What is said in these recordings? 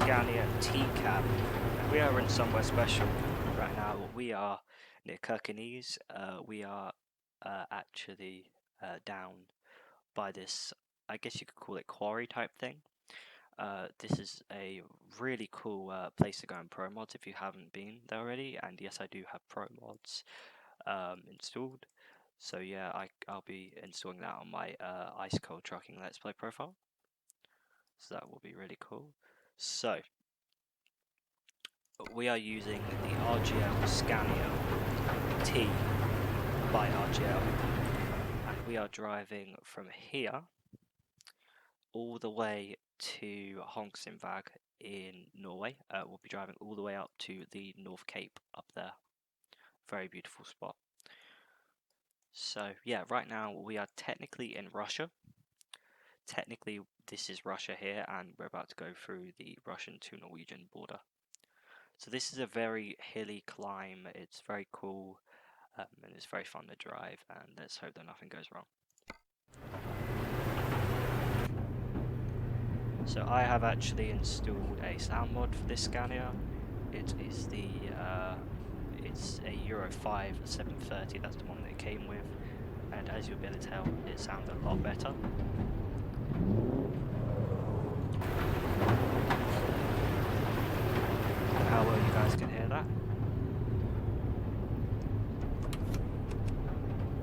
Scania T-Cab. We are in somewhere special right now. We are near Kirkenes. We are actually down by this, I guess you could call it quarry type thing. This is a really cool place to go in ProMods if you haven't been there already. And yes, I do have ProMods installed. So yeah, I'll be installing that on my Ice Cold Trucking Let's Play profile. So that will be really cool. So we are using the RGL Scania T by RGL, and we are driving from here all the way to Hongsindvag in Norway. We'll be driving all the way up to the North Cape up there. Very beautiful spot. So yeah, right now we are technically in Russia. Technically this is Russia here, and we're about to go through the Russian to Norwegian border. So this is a very hilly climb. It's very cool, and it's very fun to drive, and let's hope that nothing goes wrong. So I have actually installed a sound mod for this Scania. It is the it's a Euro 5 730. That's the one that it came with, and as you'll be able to tell, it sounds a lot better. How well you guys can hear that.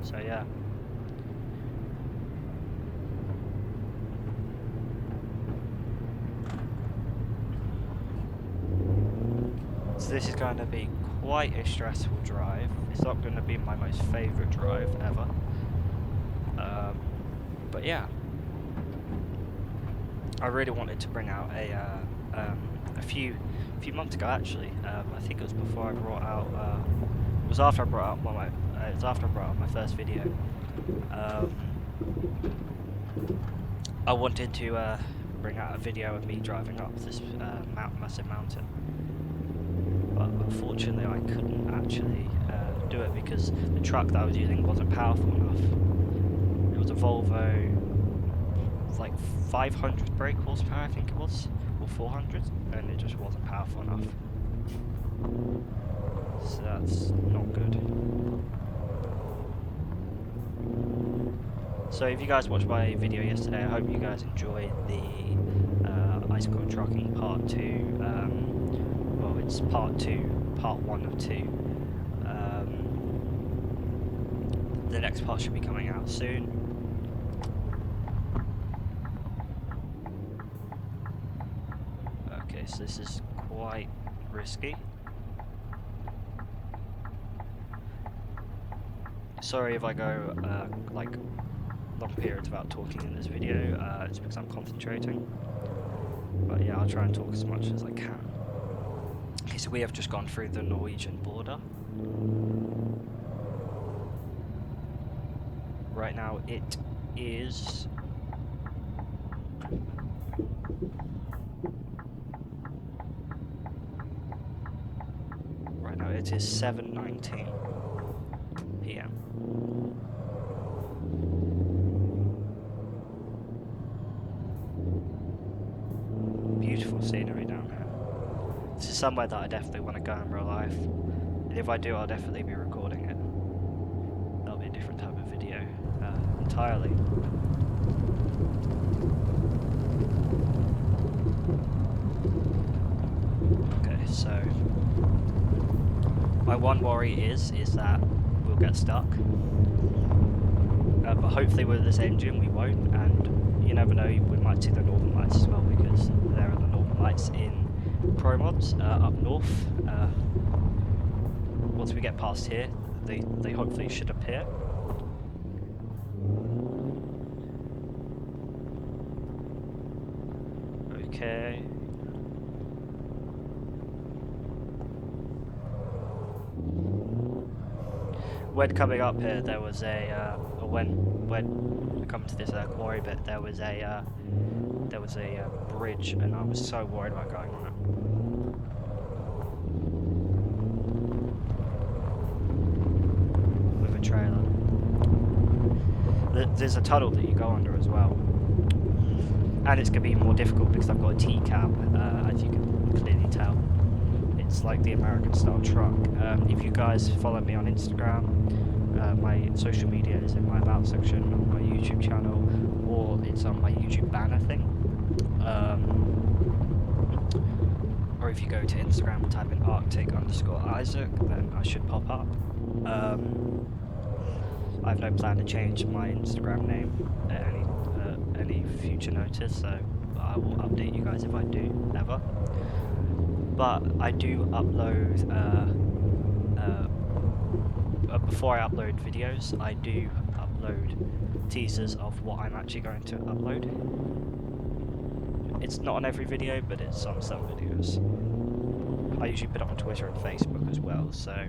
So yeah. So this is going to be quite a stressful drive. It's not going to be my most favourite drive ever. But yeah. I really wanted to bring out a few months ago actually. I think it was before I brought out. It was after I brought out my first video. I wanted to bring out a video of me driving up this massive mountain, but unfortunately I couldn't actually do it because the truck that I was using wasn't powerful enough. It was a Volvo. Like 500 brake horsepower, I think it was, or 400, and it just wasn't powerful enough. So that's not good. So if you guys watched my video yesterday, I hope you guys enjoyed the Ice Cold Trucking Part 2. Well, it's Part 2, Part 1 of 2. The next part should be coming out soon. So this is quite risky. Sorry if I go like long periods without talking in this video, it's because I'm concentrating. But yeah, I'll try and talk as much as I can. Okay, so we have just gone through the Norwegian border. Right now it is it is 7:19 PM. Beautiful scenery down here. This is somewhere that I definitely want to go in real life. And if I do, I'll definitely be recording it. That'll be a different type of video entirely. Okay, so my one worry is that we'll get stuck, but hopefully with this engine we won't, and you never know, we might see the Northern Lights as well, because there are the Northern Lights in ProMods up north. Once we get past here, they hopefully should appear. Okay. When coming up here, there was when coming to this quarry bit, there was a bridge, and I was so worried about going on it with a trailer. There's a tunnel that you go under as well. And it's going to be more difficult because I've got a T-cab, as you can clearly tell. It's like the American style truck. If you guys follow me on Instagram, my social media is in my about section on my YouTube channel, or it's on my YouTube banner thing. Or if you go to Instagram and type in Arctic_Isaac, then I should pop up. I have no plan to change my Instagram name at any future notice, so I will update you guys if I do, ever. But I do upload, before I upload videos, I do upload teasers of what I'm actually going to upload. It's not on every video, but it's on some videos. I usually put it on Twitter and Facebook as well, so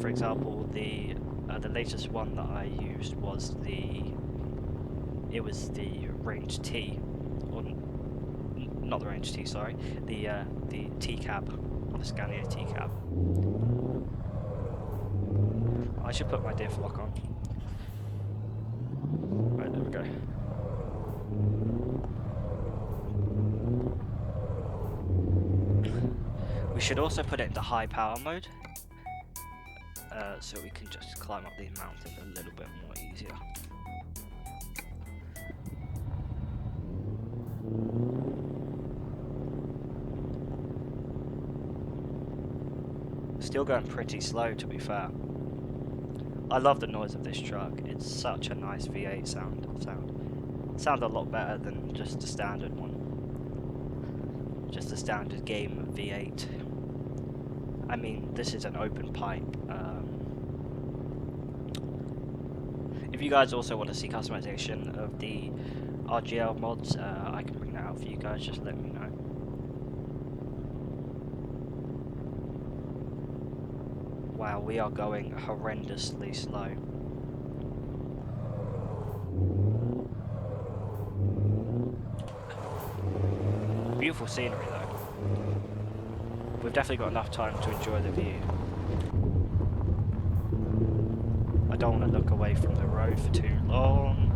for example, the latest one that I used was the Range T, or not the Range T, sorry, the T-cab, the Scania T-cab. I should put my diff lock on. Right, there we go. We should also put it into high power mode, so we can just climb up these mountains a little bit more easier. Still going pretty slow, to be fair. I love the noise of this truck. It's such a nice V8 sound. Sounds a lot better than just the standard one. Just the standard game V8. I mean, this is an open pipe. If you guys also want to see customization of the RGL mods, I can bring that out for you guys, just let me know. Wow, we are going horrendously slow. Beautiful scenery though. We've definitely got enough time to enjoy the view. I don't want to look away from the road for too long.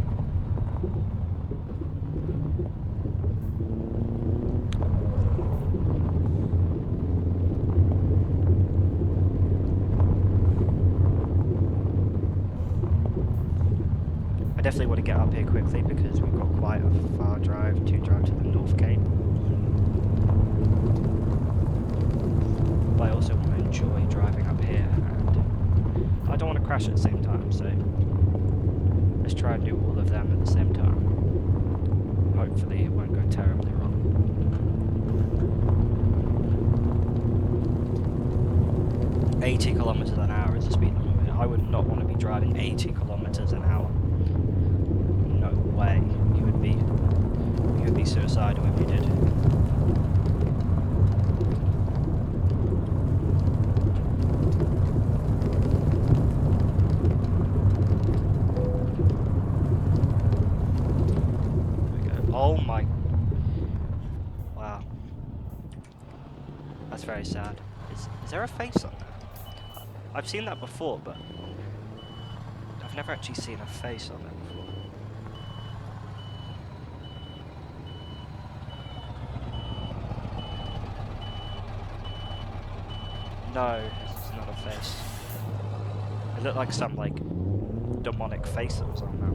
I definitely want to get up here quickly because we've got quite a far drive to the North Cape. But I also want to enjoy driving up here, and I don't want to crash at the same time, so let's try and do all of them at the same time. Hopefully it won't go terribly wrong. "80 kilometers an hour is the speed limit." I would not want to be driving 80 kilometers an hour. No way. You would be suicidal if you did. Oh my... Wow. That's very sad. Is there a face on there? I've seen that before, but I've never actually seen a face on there before. No, it's not a face. It looked like some, like, demonic face that was on there.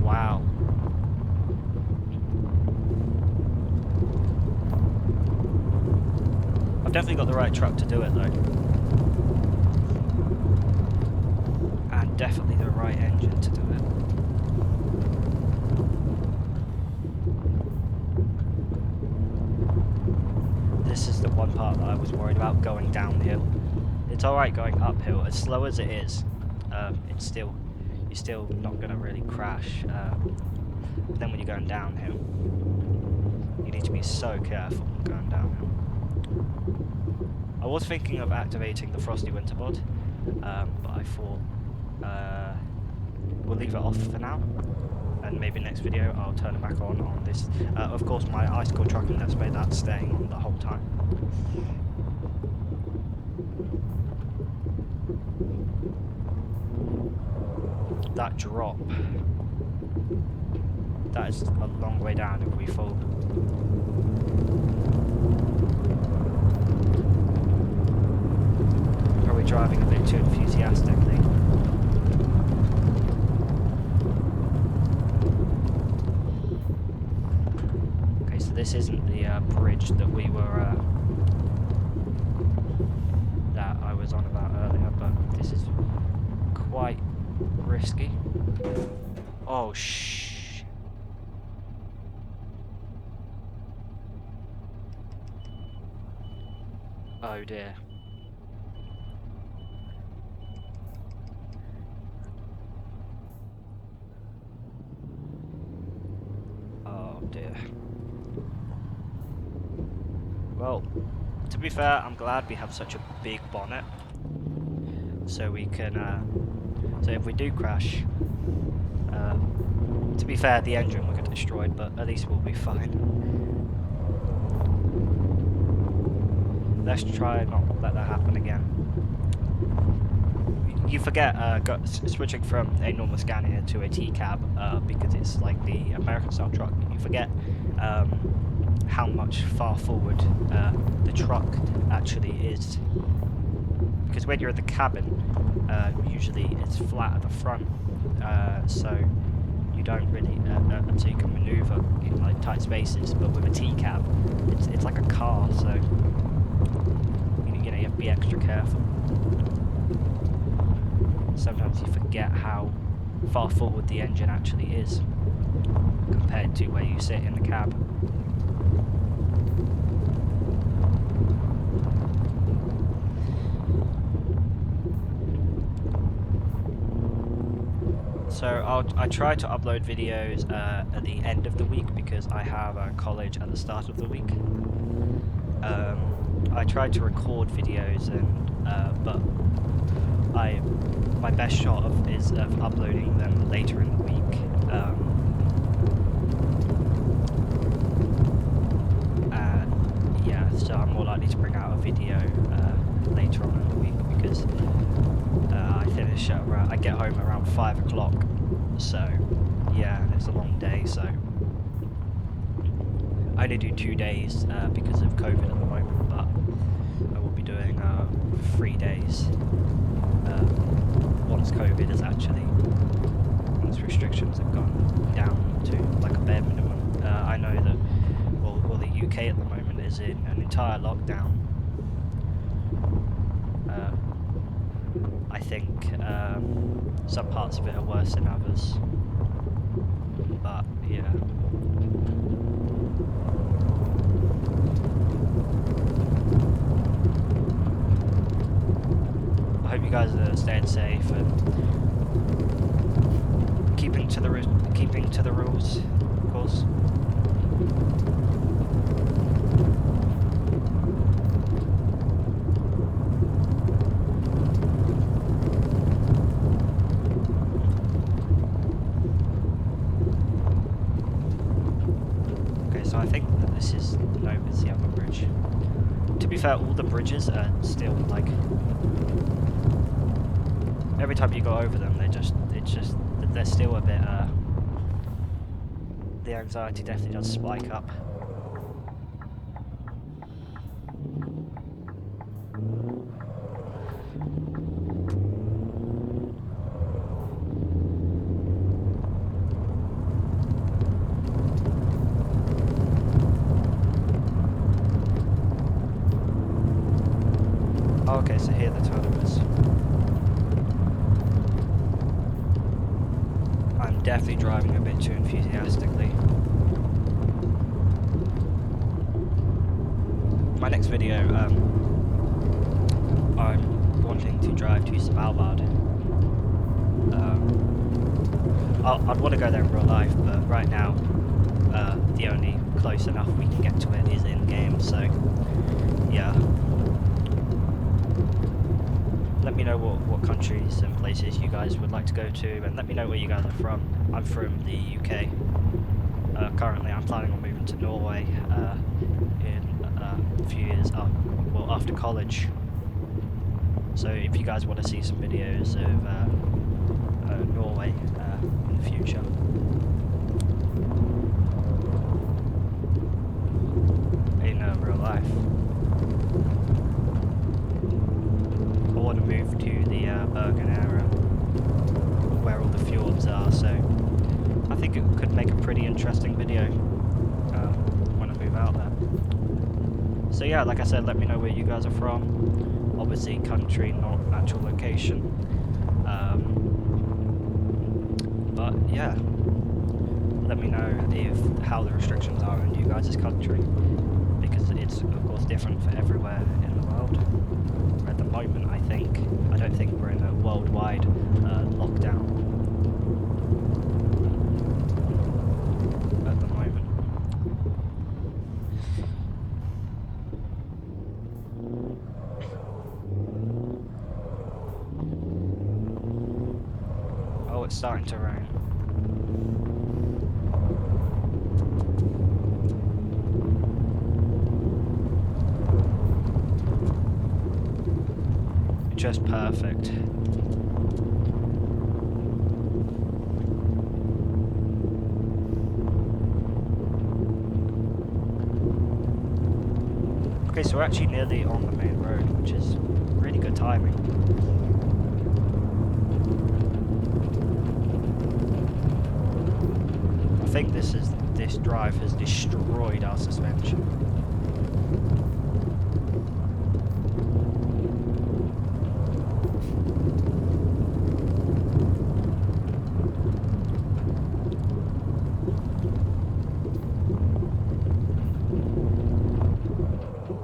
Wow. I've definitely got the right truck to do it though. And definitely the right engine to do it. This is the one part that I was worried about, going downhill. It's alright going uphill, as slow as it is. You're still not going to really crash. But then when you're going downhill, you need to be so careful going downhill. I was thinking of activating the Frosty Winter mod, but I thought we'll leave it off for now, and maybe next video I'll turn it back on this. Of course, my icicle trucking let's play, that's staying on the whole time. that drop, that is a long way down if we fall. Are we driving a bit too enthusiastically? Okay, so this isn't the bridge that we were that I was on about earlier, but this is quite risky. Oh shh. Oh dear. Oh dear. Well, to be fair, I'm glad we have such a big bonnet, so we can, so if we do crash, to be fair, the engine will get destroyed, but at least we'll be fine. Let's try not let that happen again. You forget, switching from a normal Scania to a T-cab, because it's like the American style truck, you forget how much far forward the truck actually is. Because when you're in the cabin, usually it's flat at the front, so you don't really, so you can maneuver in like tight spaces. But with a T-cab, it's like a car, so you have to be extra careful. Sometimes you forget how far forward the engine actually is compared to where you sit in the cab. So I try to upload videos at the end of the week because I have college at the start of the week. I try to record videos, and but my best shot is of uploading them later in the week. Yeah, so I'm more likely to bring out a video later on in the week because I finish at I get home around 5 o'clock. So yeah, it's a long day. So I only do 2 days because of COVID at the moment, but I will be doing 3 days once COVID is actually, once restrictions have gone down to like a bare minimum. I know that well the UK at the moment is in an entire lockdown. I think some parts of it are worse than others, but yeah. I hope you guys are staying safe and keeping to the rules, of course. Okay, so I think that this is it's the other bridge. To be fair, all the bridges are still like, every time you go over them, they're still a bit, the anxiety definitely does spike up. Okay, so here the tunnel is. I'm definitely driving a bit too enthusiastically. My next video, I'm wanting to drive to Svalbard. I'd want to go there in real life, but right now, the only close enough we can get to it is in game, so yeah. Let me know what countries and places you guys would like to go to, and let me know where you guys are from. I'm from the UK. Currently I'm planning on moving to Norway in a few years, well, after college. So if you guys want to see some videos of Norway, think it could make a pretty interesting video when I move out there. So yeah, like I said, let me know where you guys are from. Obviously country, not actual location. But yeah, let me know how the restrictions are in you guys' country, because it's of course different for everywhere in the world. At the moment, I don't think we're in a worldwide lockdown at the moment. Oh, it's starting to rain. Just perfect. Okay, so we're actually nearly on the main road, which is really good timing. I think this drive has destroyed our suspension.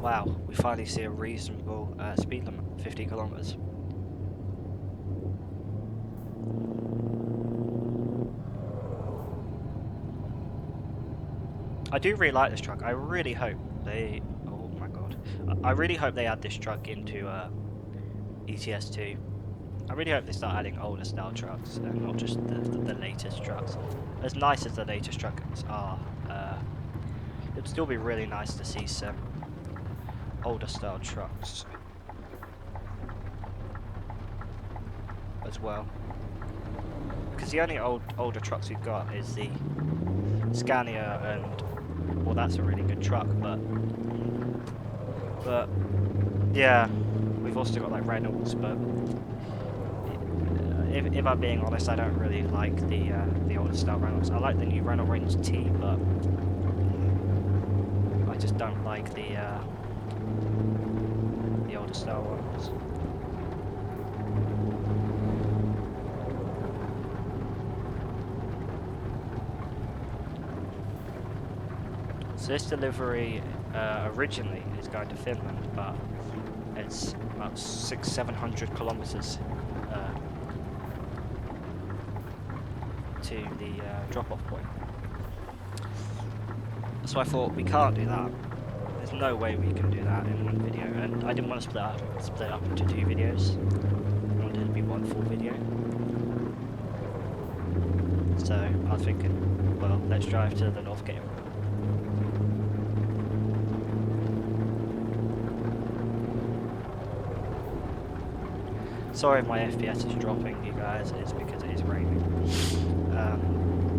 Wow, we finally see a reasonable speed limit, 50 kilometers. I do really like this truck. I really hope they... Oh my god. I really hope they add this truck into ETS2. I really hope they start adding older style trucks and not just the latest trucks. As nice as the latest trucks are, it'd still be really nice to see some older style trucks as well. Because the only older trucks we've got is the Scania, and well, that's a really good truck, but yeah, we've also got like Reynolds, but if I'm being honest, I don't really like the older style Reynolds. I like the new Renault Range T, but I just don't like the older style ones. So this delivery originally is going to Finland, but it's about 600-700 kilometers to the drop-off point. So I thought, we can't do that. There's no way we can do that in one video, and I didn't want to split up into 2 videos. I wanted it to be one full video. So I was thinking, well, let's drive to the North Gate. Sorry if my FPS is dropping, you guys, it's because it is raining.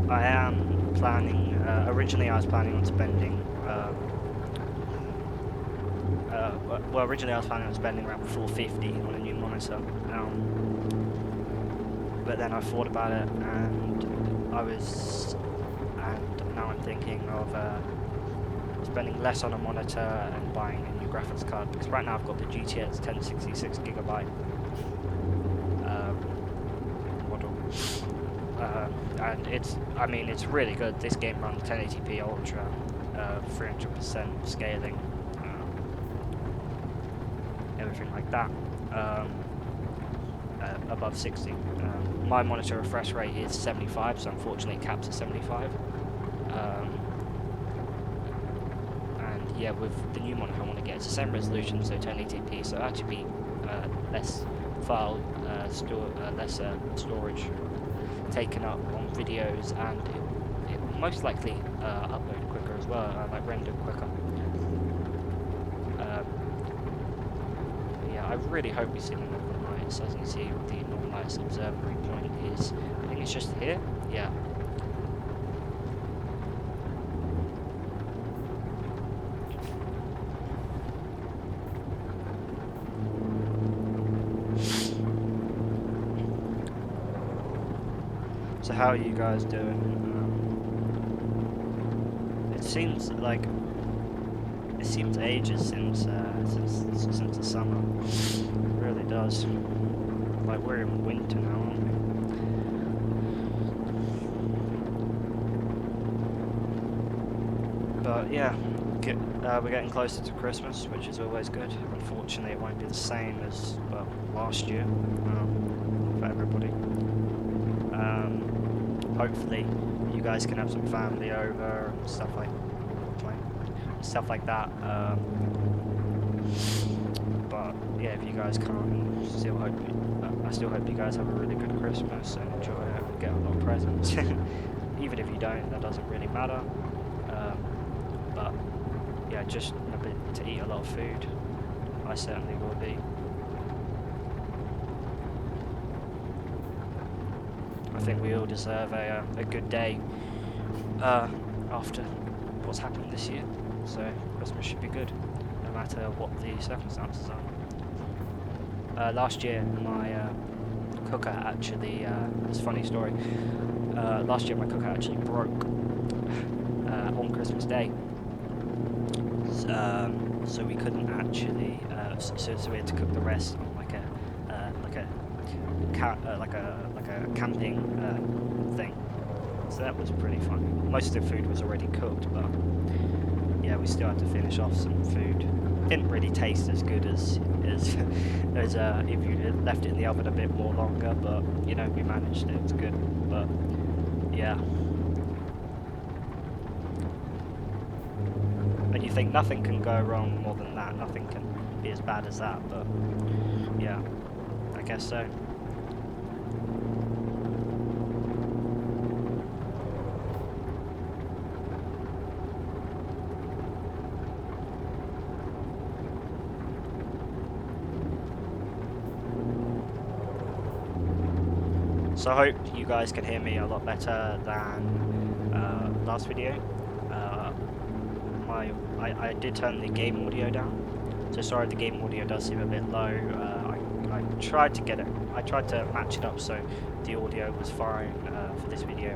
I am planning, originally I was planning on spending, originally I was planning on spending around $450 on a new monitor, but then I thought about it, and now I'm thinking of spending less on a monitor and buying a new graphics card, because right now I've got the GTX 1066GB model, and it's really good. This game runs 1080p Ultra, 300% scaling, everything like that, above 60. My monitor refresh rate is 75, so unfortunately it caps at 75. And yeah, with the new monitor I want to get it's the same resolution, so 1080p, so actually be less file lesser storage taken up on videos, and it will most likely upload quicker as well, like render quicker. Yeah, I really hope we see the Northern Lights. As you can see, the Northern Lights observatory point is, I think it's just here. Yeah. So how are you guys doing? It seems like ages since the summer. It really does. Like we're in winter now, aren't we? But yeah, we're getting closer to Christmas, which is always good. Unfortunately, it won't be the same as well last year for everybody. Hopefully, you guys can have some family over and stuff like that. But yeah, if you guys can't, I still hope you guys have a really good Christmas and enjoy it and get a lot of presents. Even if you don't, that doesn't really matter. But yeah, just remember to eat a lot of food. I certainly will be. I think we all deserve a good day after what's happened this year. So Christmas should be good, no matter what the circumstances are. Last year, my cooker actually, it's a funny story. Last year, my cooker actually broke on Christmas Day. So we couldn't actually. So we had to cook the rest on like a camping thing. So that was pretty fun. Most of the food was already cooked, but yeah, we still had to finish off some food. Didn't really taste as good as if you had left it in the oven a bit more longer, but you know, we managed it. It's good, but yeah. And you think nothing can go wrong more than that, nothing can be as bad as that, but yeah, I guess so. So I hope you guys can hear me a lot better than last video. I did turn the game audio down, so sorry the game audio does seem a bit low. I tried to match it up so the audio was fine for this video,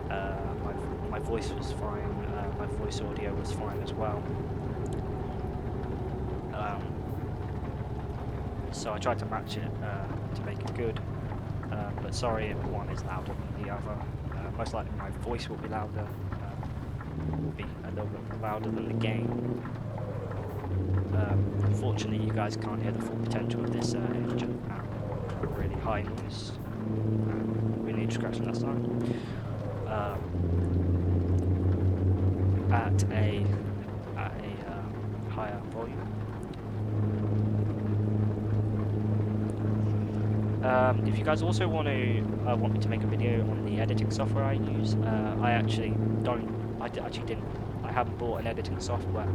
and my voice was fine. My voice audio was fine as well. So I tried to match it to make it good. But sorry if one is louder than the other. Most likely my voice will be louder, will be a little bit louder than the game. Unfortunately, you guys can't hear the full potential of this engine at really high noise. We need to scratch that side. At a higher volume. If you guys also want me to make a video on the editing software I use, I actually haven't bought an editing software.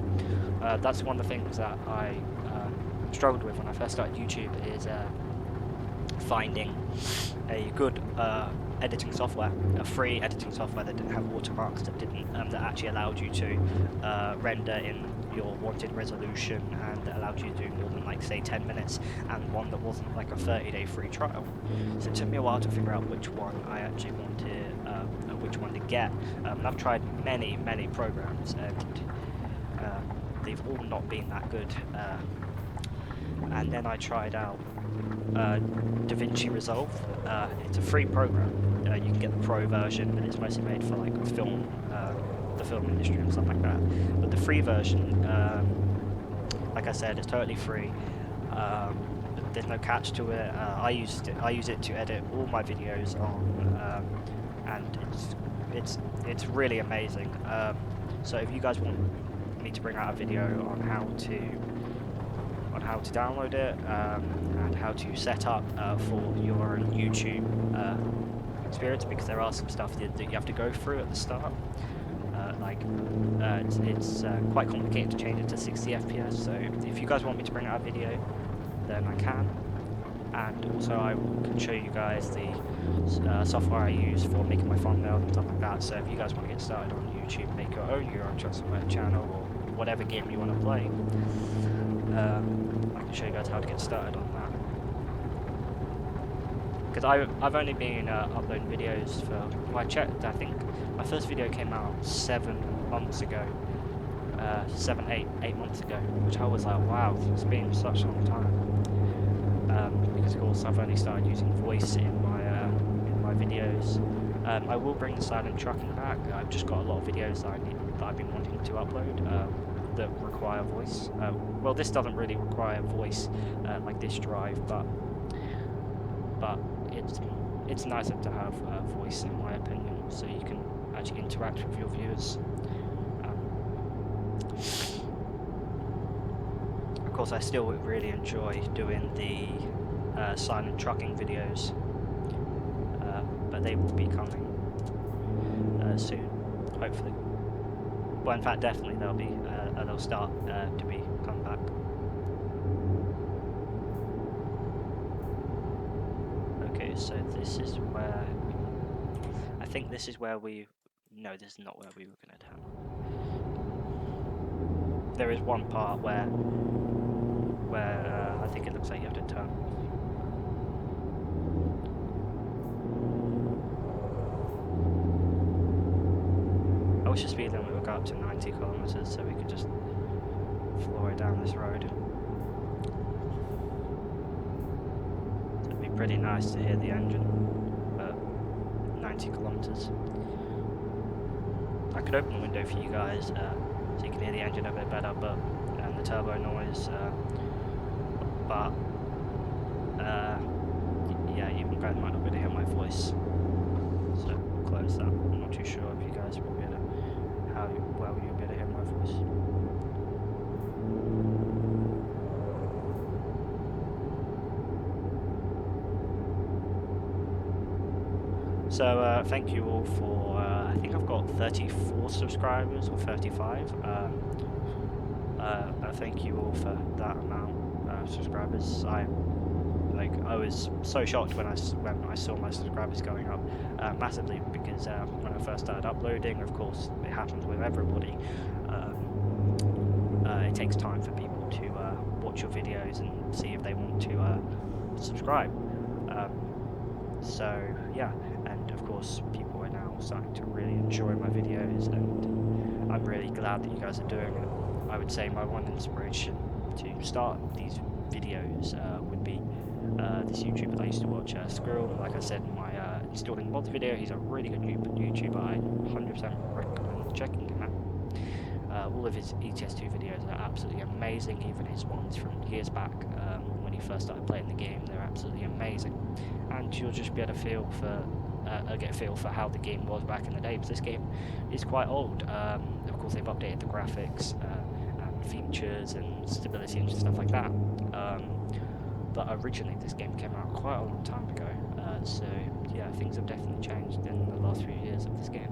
That's one of the things that I struggled with when I first started YouTube, is finding a good editing software, a free editing software that didn't have watermarks, that actually allowed you to render in your wanted resolution and allowed you to do more than, like, say 10 minutes, and one that wasn't like a 30-day free trial. So it took me a while to figure out which one I actually wanted, which one to get. And I've tried many programs, and they've all not been that good. And then I tried out DaVinci Resolve. It's a free program. You can get the pro version, but it's mostly made for like film, the film industry and stuff like that. But the free version, like I said, it's totally free. There's no catch to it. I use it to edit all my videos on, and it's really amazing. So if you guys want me to bring out a video on how to download it and how to set up for your own YouTube experience, because there are some stuff that you have to go through at the start. It's quite complicated to change it to 60 FPS. So if you guys want me to bring out a video, then I can. And also I can show you guys the software I use for making my thumbnails and stuff like that. So if you guys want to get started on YouTube, make your own Trustware channel or whatever game you want to play, I can show you guys how to get started on that. because I've only been uploading videos for, well, I checked, I think my first video came out 7 months ago, 8 months ago, which I was like, wow, it's been such a long time, because of course I've only started using voice in my videos. I will bring the silent trucking back. I've just got a lot of videos that I've been wanting to upload that require voice. Well, this doesn't really require voice like this drive, but it's nicer to have voice, in my opinion, so you can actually interact with your viewers. Of course, I still really enjoy doing the silent trucking videos, but they will be coming soon, hopefully. Well, in fact, definitely they'll start to be come back. Okay, so this is where I think this is where we. No, this is not where we were going to turn. There is one part where I think it looks like you have to turn. I wish the speed limit would go up to 90 kilometers so we could just floor it down this road. So it'd be pretty nice to hear the engine at 90 kilometers. I could open the window for you guys so you can hear the engine a bit better, and the turbo noise. But yeah, you guys might not be able to hear my voice, so we'll close that. I'm not too sure if you guys will be able to, how well you'll be able to hear my voice. So thank you all for, I think I've got 34 subscribers or 35. Thank you all for that amount of subscribers. I was so shocked when I saw my subscribers going up massively, because when I first started uploading, of course, it happens with everybody. It takes time for people to watch your videos and see if they want to subscribe. So yeah, and of course people are now starting to really enjoy my videos, and I'm really glad that you guys are doing it. I would say my one inspiration to start these videos would be this YouTuber that I used to watch, Squirrel. Like I said in my installing mods video, he's a really good YouTuber. I 100% recommend checking him out. All of his ETS2 videos are absolutely amazing, even his ones from years back when he first started playing the game, they're absolutely amazing. And you'll just be able to get a feel for how the game was back in the day, because this game is quite old. Of course, they've updated the graphics and features and stability and stuff like that. But originally this game came out quite a long time ago, so yeah, things have definitely changed in the last few years of this game.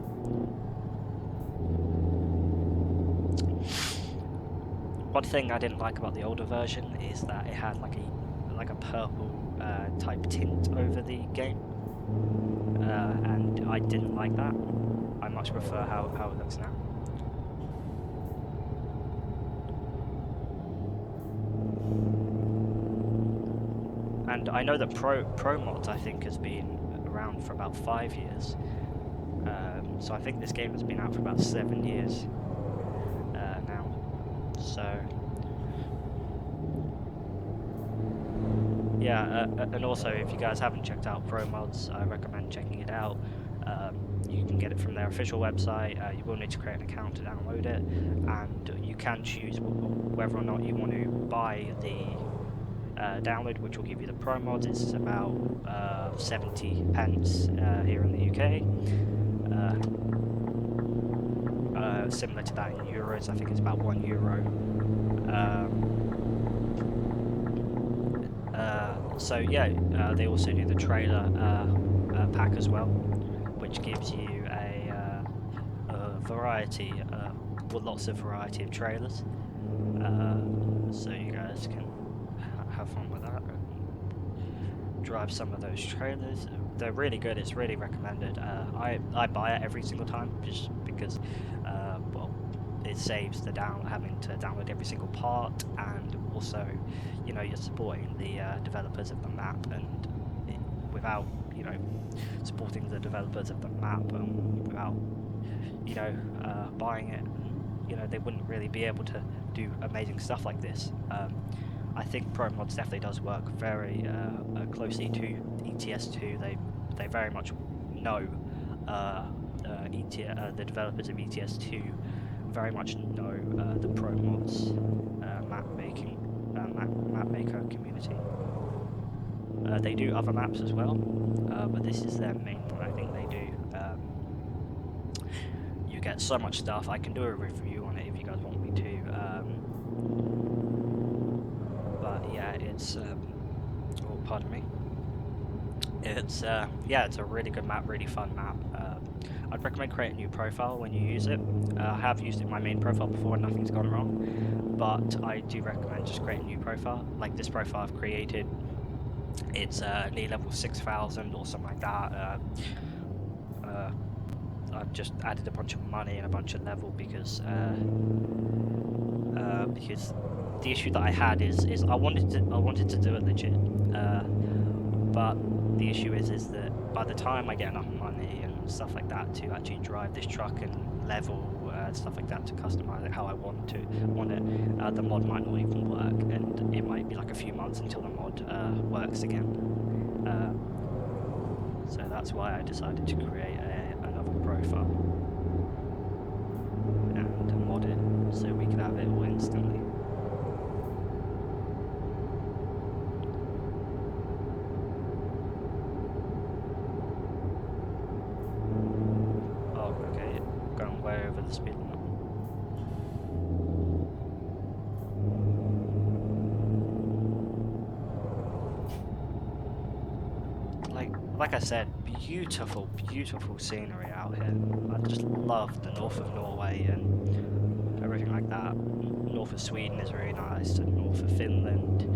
One thing I didn't like about the older version is that it had like a purple type tint over the game, and I didn't like that. I much prefer how it looks now. And I know that ProMods, I think, has been around for about 5 years. So I think this game has been out for about 7 years now. So yeah, and also if you guys haven't checked out ProMods, I recommend checking it out. You can get it from their official website. You will need to create an account to download it, and you can choose whether or not you want to buy the download, which will give you the ProMods. It's about 70 pence here in the UK. Similar to that in euros, I think it's about €1. So yeah, they also do the trailer pack as well, which gives you a variety, lots of variety of trailers. So you guys can have fun with that and drive some of those trailers. They're really good. It's really recommended. I buy it every single time just because well, it saves the having to download every single part, and also, you know, you're supporting the developers of the map, and without, you know, supporting the developers of the map, without, you know, buying it, you know, they wouldn't really be able to do amazing stuff like this. I think ProMods definitely does work very closely to ETS2. They very much know the developers of ETS2 very much know the ProMods map maker community. They do other maps as well, but this is their main one. I think they do. You get so much stuff. I can do a review on it if you guys want me to. But yeah, it's oh, pardon me. It's yeah, it's a really good map, really fun map. I'd recommend creating a new profile when you use it. I have used it in my main profile before and nothing's gone wrong, but I do recommend just creating a new profile. Like this profile I've created, it's near level 6,000 or something like that. I've just added a bunch of money and a bunch of level because the issue that I had is I wanted to do it legit, but the issue is that by the time I get enough money and stuff like that to actually drive this truck and level stuff like that to customize it how I want it, the mod might not even work, and it might be like a few months until the mod works again. So that's why I decided to create another profile and mod it so we can have it all instantly. Oh, okay, going way over the speed limit. Like I said, beautiful scenery out here. I just love the north of Norway and everything like that. North of Sweden is really nice, and north of Finland.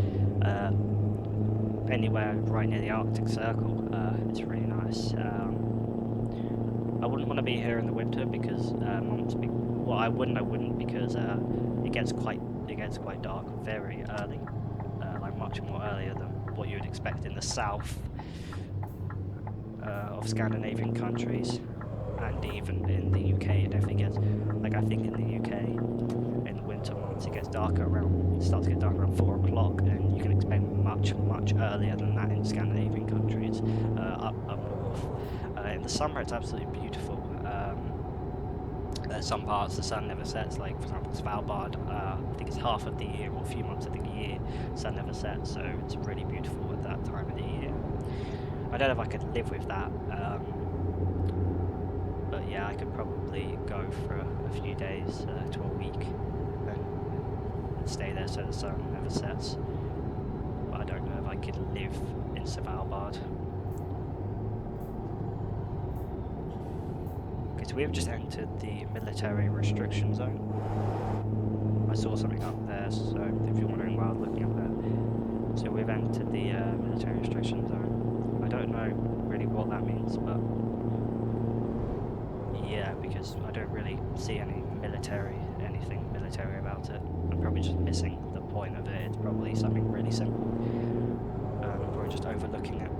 Anywhere right near the Arctic Circle, it's really nice. I wouldn't want to be here in the winter because well, I wouldn't because it gets quite dark very early, like much more earlier than what you would expect in the south of Scandinavian countries, and even in the UK it definitely gets, like I think in the UK in the winter months it starts to get dark around 4 o'clock, and you can expect much earlier than that in Scandinavian countries up north. In the summer it's absolutely beautiful. Some parts the sun never sets, like for example Svalbard, I think it's half of the year or a few months of the year sun never sets, so it's really beautiful at that time of the year. I don't know if I could live with that, but yeah, I could probably go for a few days to a week and stay there so the sun never sets. But I don't know if I could live in Svalbard. Okay, so we have just entered the military restriction zone. I saw something up there, so if you're wondering why I was looking up there. So we've entered the military restriction zone. I don't know really what that means, but yeah, because I don't really see anything military about it. I'm probably just missing the point of it. It's probably something really simple. I'm probably just overlooking it.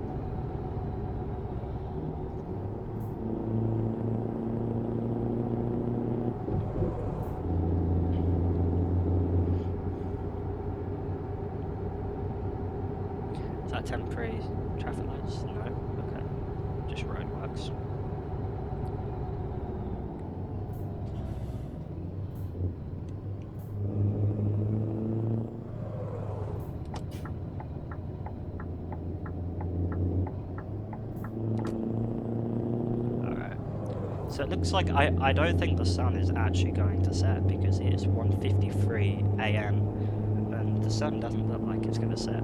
Is that temporary traffic lights? No? Okay. Just roadworks. So it looks like I don't think the sun is actually going to set because it is 1:53 AM and the sun doesn't look like it's going to set,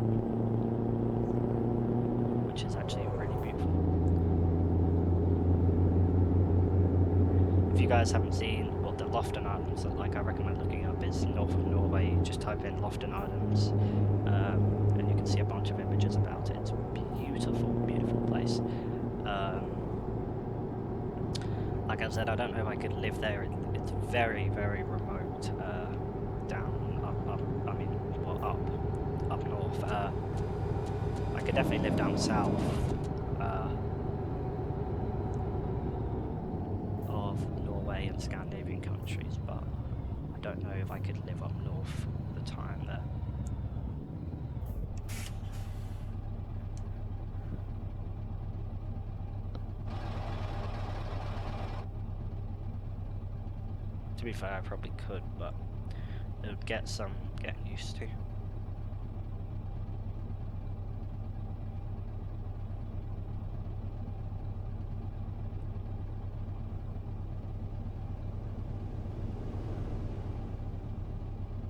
which is actually really beautiful. If you guys haven't seen what the Lofton Islands look like, I recommend looking up. It's north of Norway. Just type in Lofton Islands and you can see a bunch of images about it. It's a beautiful place. Like I said, I don't know if I could live there. It's very remote. Up north. I could definitely live down south, in Scandinavian countries, but I don't know if I could live up north all the time there. To be fair, I probably could, but it would get some getting used to.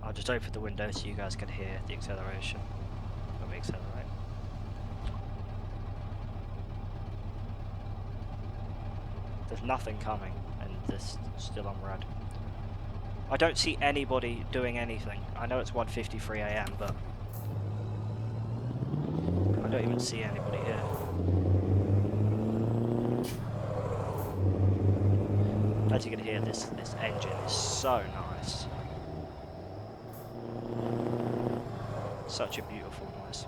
I'll just open the window so you guys can hear the acceleration when we accelerate. There's nothing coming, and this is still on red. I don't see anybody doing anything. I know it's 1:53 AM, but I don't even see anybody here. As you can hear, this engine is so nice. Such a beautiful noise.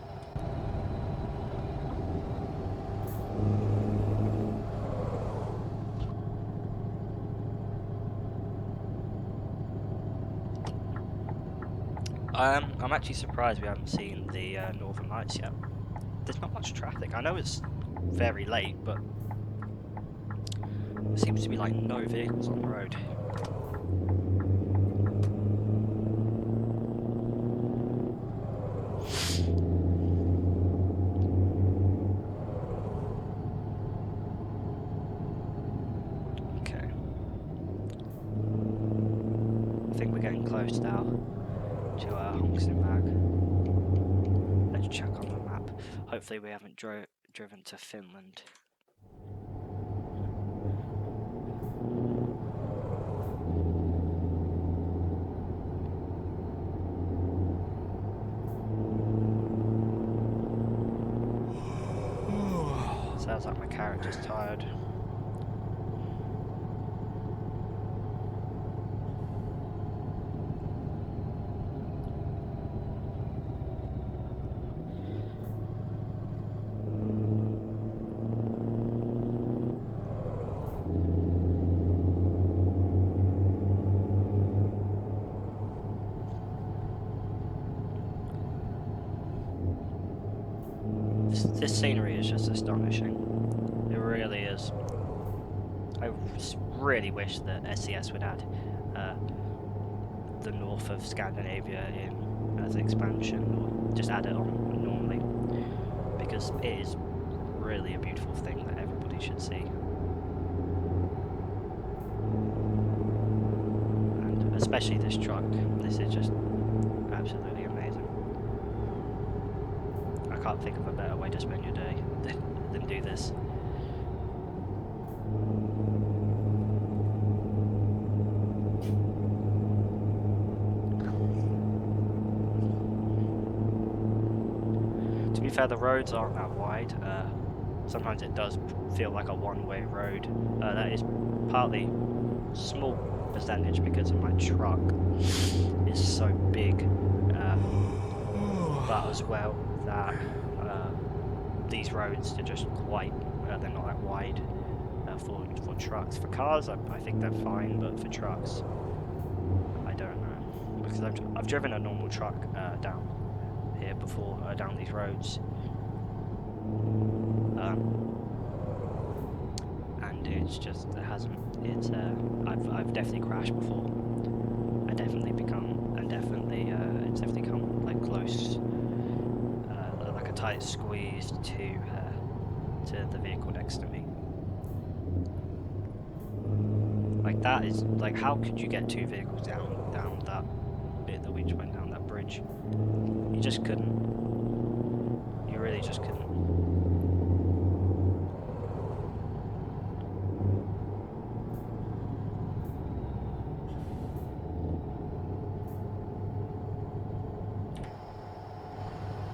I'm actually surprised we haven't seen the Northern Lights yet. There's not much traffic. I know it's very late, but there seems to be like no vehicles on the road. Okay. I think we're getting close now to Hongsenberg. Let's check on the map. Hopefully we haven't driven to Finland. Sounds like my character's tired. This scenery is just astonishing. It really is. I really wish that SCS would add the north of Scandinavia in as expansion, or just add it on normally, because it is really a beautiful thing that everybody should see. And especially this truck. This is just absolutely amazing. I can't think of a better way to spend your day than do this. To be fair, the roads aren't that wide. Sometimes it does feel like a one-way road. That is partly small percentage because of my truck is so big, but as well that these roads are just quite, they're not that wide for trucks. For cars, I think they're fine, but for trucks, I don't know. Because I've driven a normal truck down here before, down these roads. And it's just, it hasn't, it's, I've definitely crashed before. It's definitely come like close, like a tight squeeze to the vehicle next to me. Like that is, like how could you get two vehicles down that bit that we just went down, that bridge? You just couldn't. You really just couldn't.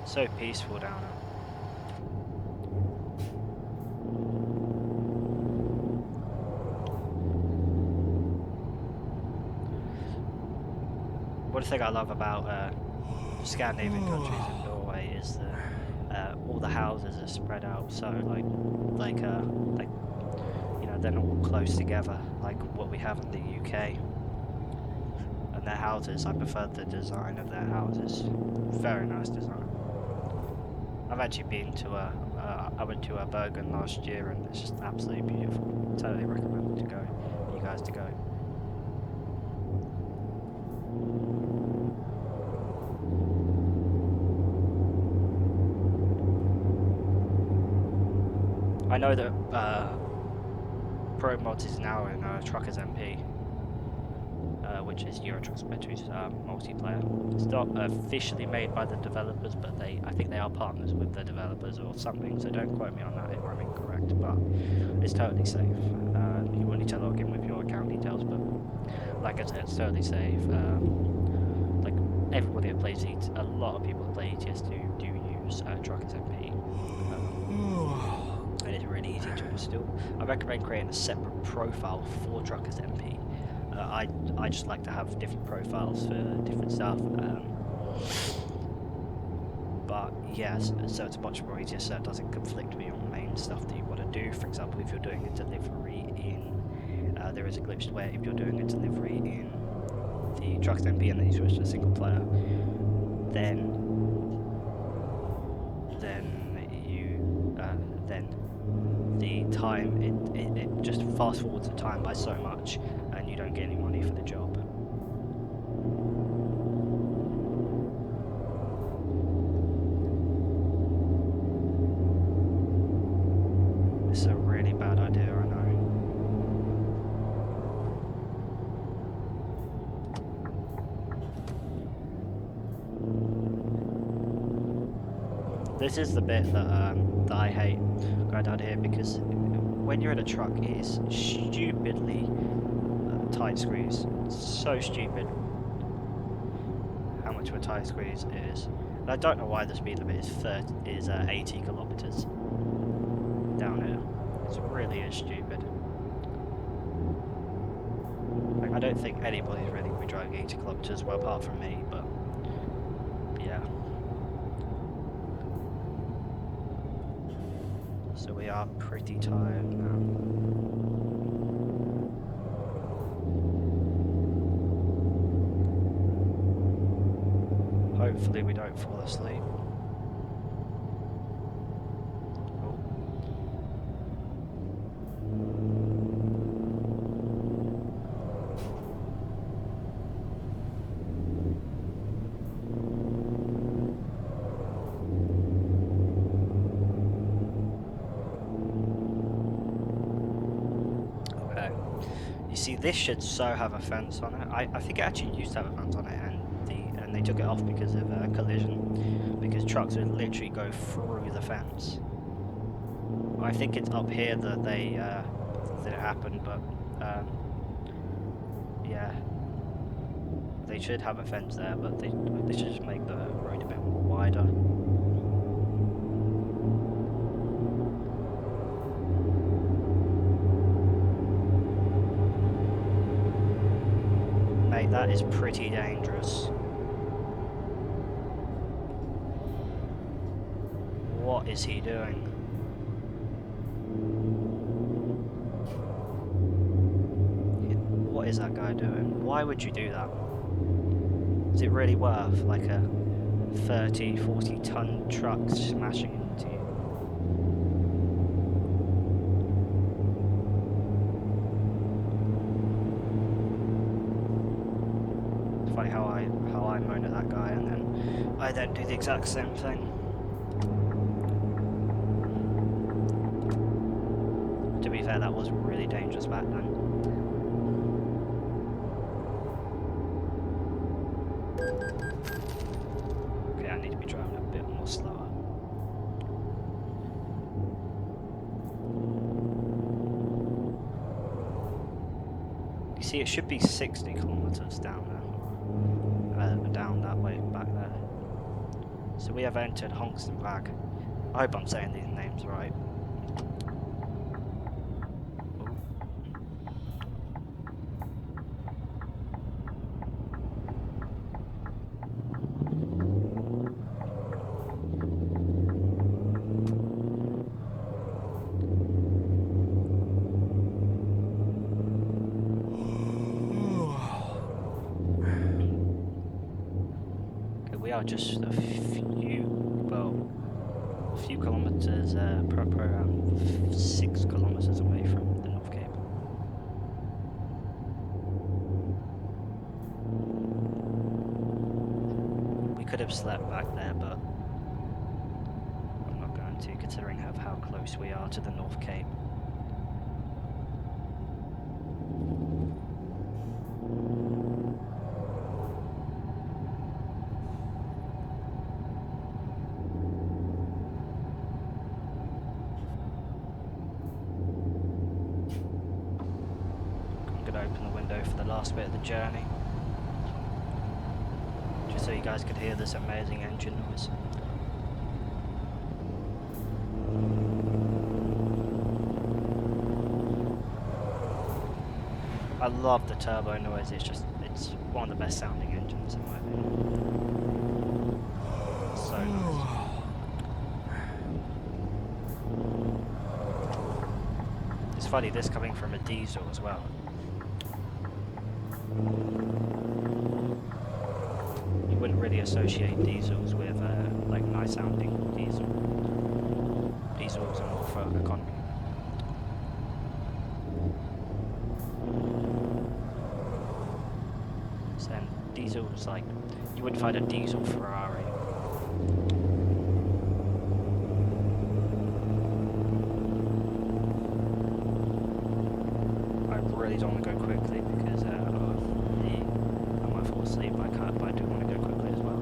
So peaceful down there. One thing I love about Scandinavian countries in Norway is that all the houses are spread out. So like you know, they're not all close together like what we have in the UK. And their houses, I prefer the design of their houses. Very nice design. I've actually been to I went to Bergen last year, and it's just absolutely beautiful. Totally recommend you guys to go. I know that ProMods is now in Truckers MP, which is Euro Truck Simulator's multiplayer. It's not officially made by the developers, but I think they are partners with the developers or something, so don't quote me on that if I'm incorrect, but it's totally safe. You will need to log in with your account details, but like I said, it's totally safe. Like everybody that plays ETS, a lot of people that play ETS do use Truckers MP. And it's really easy to install. I recommend creating a separate profile for Truckers MP. I just like to have different profiles for different stuff. But yes, so it's much more easier, so it doesn't conflict with your main stuff that you want to do. For example, if you're doing a delivery in, there is a glitch where if you're doing a delivery in the Truckers MP and then you switch to single player, then the time, it just fast forwards the time by so much and you don't get any money for the job. It's a really bad idea, I know. This is the bit that I hate going down here, because when you're in a truck, it is stupidly tight squeeze. It's so stupid how much of a tight squeeze it is. And I don't know why the speed limit is 80 kilometers down here. It really is stupid. Like, I don't think anybody's really going to be driving 80 kilometers, well, apart from me, but yeah. So we are pretty tired now. Hopefully we don't fall asleep. See, this should so have a fence on it. I think it actually used to have a fence on it, and they took it off because of a collision, because trucks would literally go through the fence. I think it's up here that that it happened, but yeah, they should have a fence there, but they should just make the road a bit wider. That is pretty dangerous. What is he doing? What is that guy doing? Why would you do that? Is it really worth like a 30, 40 ton truck smashing into you? Funny how I moan at that guy and then I then do the exact same thing. To be fair, that was really dangerous back then. Okay, I need to be driving a bit more slower. You see, it should be 60 kilometers down there. Down that way, back there. So we have entered Hongstenberg. I hope I'm saying these names right. are just a few kilometers, probably around 6 kilometers away from the North Cape. We could have slept back there, but I'm not going to, considering how close we are to the North Cape. I'm going to open the window for the last bit of the journey, just so you guys could hear this amazing engine noise. I love the turbo noise, it's one of the best sounding engines in my opinion. So nice. It's funny, this coming from a diesel as well. You wouldn't really associate diesels with like nice sounding diesel. Diesels are more for economy. So diesels, like, you wouldn't find a diesel Ferrari. I really don't want to go quickly because I might fall asleep, but I do want to go quickly as well.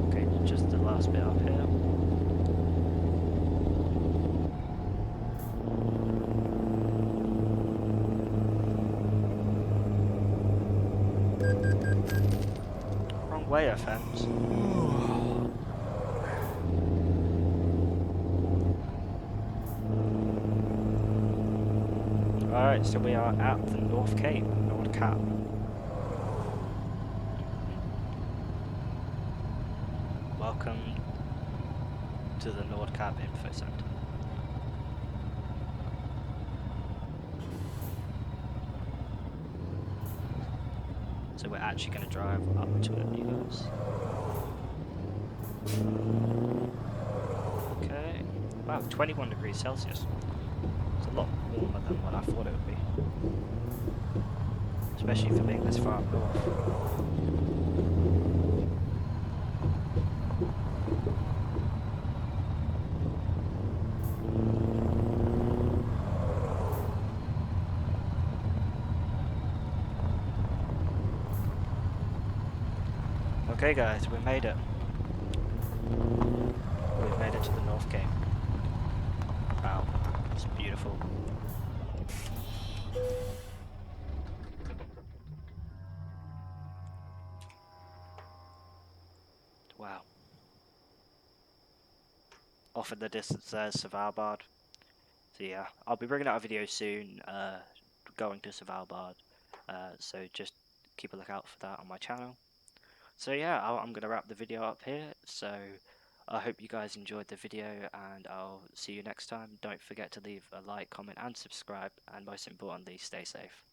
Okay, just the last bit up here. Wrong way, FMs. Alright, so we are at the North Cape, Nord Cap. Welcome to the Nord Cap Info Center. So we're actually going to drive up to it, you guys. Okay. Wow, 21 degrees Celsius. It's a lot warmer than what I thought it would be. Especially for being this far up north. Okay guys, we made it. We've made it to the North Cape. Wow, it's beautiful. Wow. Off in the distance there's Svalbard. So yeah, I'll be bringing out a video soon, going to Svalbard. So just keep a lookout for that on my channel. So yeah, I'm going to wrap the video up here. So I hope you guys enjoyed the video, and I'll see you next time. Don't forget to leave a like, comment and subscribe, and most importantly, stay safe.